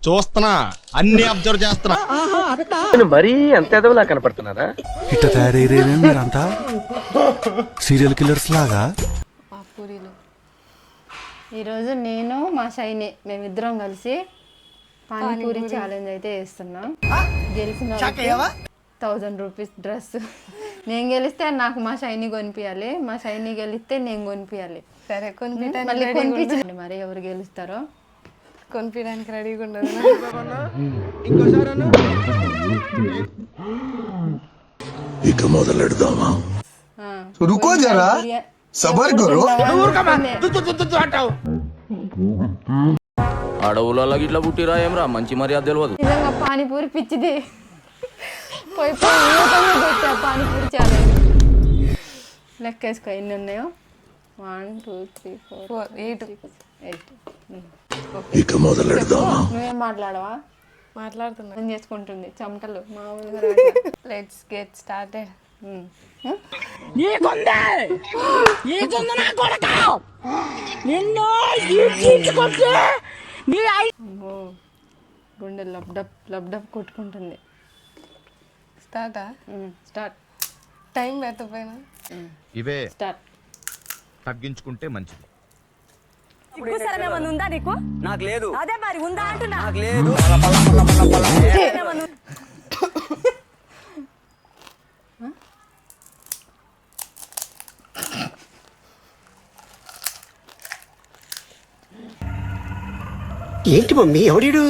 చూస్తున్నా, అన్ని అబ్జర్వ్ చేస్తున్నా. మరీ అంత ఎదవలా కనపడుతున్నారా? ఇట్ట తయారయ్యారే మీరంతా సీరియల్ కిల్లర్స్ లాగా. పూరీలు ఈరోజు నేను మా షైని మేమిద్దరం కలిసి పానీపూరి ఛాలెంజ్ అయితే వేస్తున్నాం. గెలిచిన 1000 రూపీస్ డ్రెస్. నేను గెలిస్తే నాకు మా షైని కొనిపించాలి, మా షైని గెలిస్తే నేను కొనిపించాలి. సరే మళ్ళీ కొనిపించండి. మరి ఎవరు గెలుస్తారో కొనిపించడానికి రెడీగా ఉండదు. ఇక మొదలెడదామా? रुको जरा सबर करो. అడవులలో ఇట్లా పుట్టిరా ఏమరా, మంచి మర్యాద తెలియదు. నిజంగా పానీపూరి పిచ్చిది. పోయి పెట్టా పానీపూరి ఛాలెంజ్. లెక్కేసుకో ఎన్ని ఉన్నాయో. 1 2 3 4 8 ఇక మొదలెడదామా? నువ్వేం మాట్లాడవా? మాట్లాడుతున్నా. ఏం చేసుకుంటుంది చెమటలు మామూలుగా. Let's get started. గుండె లబ్డప్ లబ్డప్ కొట్టుకుంటుంది. స్టార్టా? స్టార్ట్. టైం పెట్టపోయినా ఇవే స్టార్ట్. తగ్గించుకుంటే మంచిది. ఉందా నీకు? నాకు లేదు. అదే మరి ఉందా అంటున్నా. నాకు లేదు. ఏంటి మమ్మీ ఎవడీడు?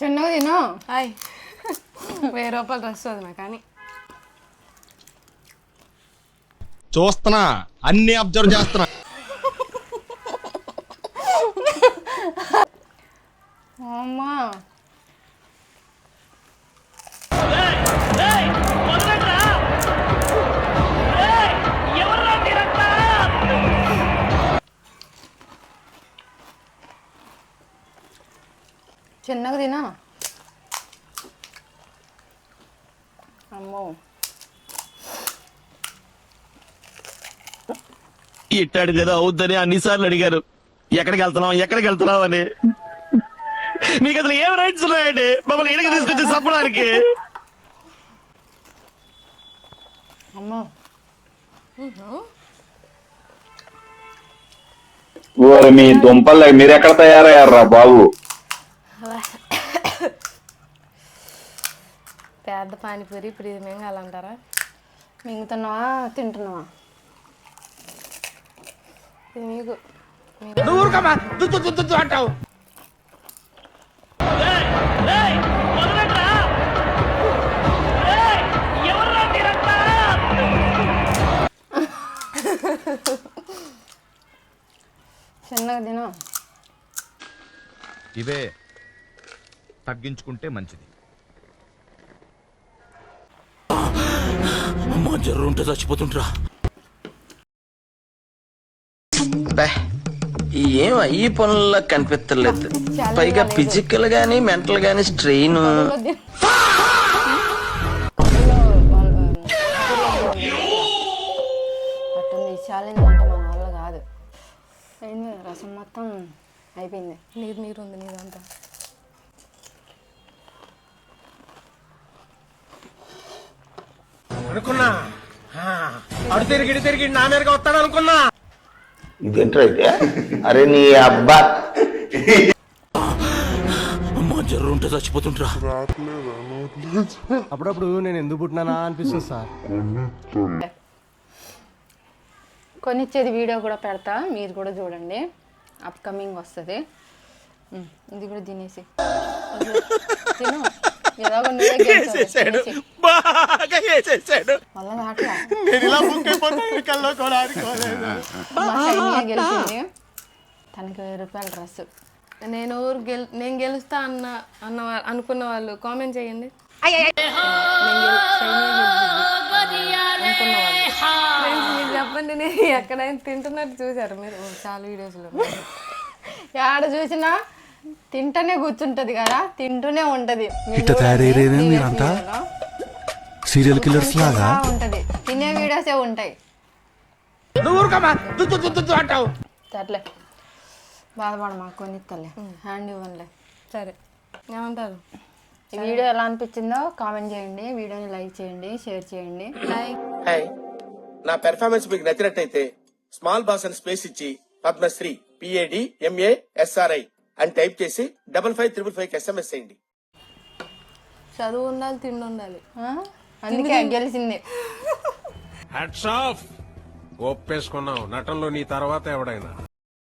చిన్నగా తిను. హాయ్. 1000 రూపాయలు డ్రెస్ వదినా కానీ చూస్తున్నా, అన్ని అబ్జర్వ్ చేస్తున్నా. అమ్మా చిన్నగా తినా. అమ్మో ఇట్టాడు కదా అవుద్దని అన్నిసార్లు అడిగారు, ఎక్కడికి వెళ్తున్నావు అని. మీకు అసలు ఏం రైట్స్ ఉన్నాయండి మమ్మల్ని ఇక్కడికి తీసుకొచ్చి చంపడానికి? అమ్మో ఓరి మీ దుంపలు, మీరు ఎక్కడ తయారయ్యారా బాబు? పెద్ద పానీపూరి ఇప్పుడు ఇది మింగాలంటారా? మింగుతున్నావా తింటున్నావా? ఇది మీకు అంటావు. చిన్నగా తిను. ఇవే తగ్గించుకుంటే మంచిది. అమ్మా జర్రు ఉంటే చచ్చిపోతుంటరా. ఏం ఈ పనుల్లో కనిపించలేదు, పైగా ఫిజికల్ గానీ మెంటల్ గానీ స్ట్రెయిన్. అట్టుంది ఛాలెంజ్ అంటే మన వల్ల కాదు. అయింది రసం మొత్తం అయిపోయింది. నీరు ఉంది నీదంతా. అనుకున్నా అడు తిరిగి నా మీదగా వస్తాడు అనుకున్నా. ఇదేంట్రా అయితే? అరే నీ అబ్బా, అమ్మా జర్రు ఉంటే చచ్చిపోతుంటరా. అప్పుడప్పుడు నేను ఎందుకు పుట్టినానా అనిపిస్తుంది సార్. కొనిచ్చేది వీడియో కూడా పెడతా, మీరు కూడా చూడండి. అప్కమింగ్ వస్తుంది. ఇది కూడా తినేసి తిను. ఎలాగో నువ్వే గెలిచావు. బాగా వేసేసాడు. మళ్ళా దాట్లా నేను ఇలా బుక్ అయిపోతాను కల్లో కూడా ఆడుకోలేదు. మా షైనియే గెలిచింది. తనకి 1000 రూపాయల డ్రెస్. నేను గెలుస్తా అనుకున్న వాళ్ళు కామెంట్ చేయండి. అనుకున్న వాళ్ళు మరి నేను ఎక్కడైనా తింటున్నట్టు చూసారు మీరు చాలా వీడియోస్లో. ఆడ చూసినా తింటూనే కూర్చుంటది కదా, తింటూనే ఉంటది. మీరు ఇట్ట తయారయ్యారేనా చూడండి, మీరంతా? వీడియోలో సీరియల్ కిల్లర్స్ లాగా ఉంటది, తినే వీడియోసే ఉంటాయి. సర్లే బాధపడమా, కొనిస్తలే, హ్యాండ్ ఇవ్వనులే. సరే ఏమంటారు? ఈ వీడియో ఎలా అనిపించిందో కామెంట్ చేయండి, వీడియోని లైక్ చేయండి, షేర్ చేయండి. హాయ్, నా పెర్ఫార్మెన్స్ మీకు నచ్చినట్టయితే స్మాల్ బాస్ అని స్పేస్ ఇచ్చి పద్మశ్రీ PADMASRI అని టైప్ చేసి 5555 SMS చేయండి. చదువు ఉండాలి, తిండి ఉండాలి. అందుకే గెలిచింది. హ్యాట్స్ ఆఫ్, ఒప్పేసుకున్నావు. నటనలో నీ తర్వాత ఎవడైనా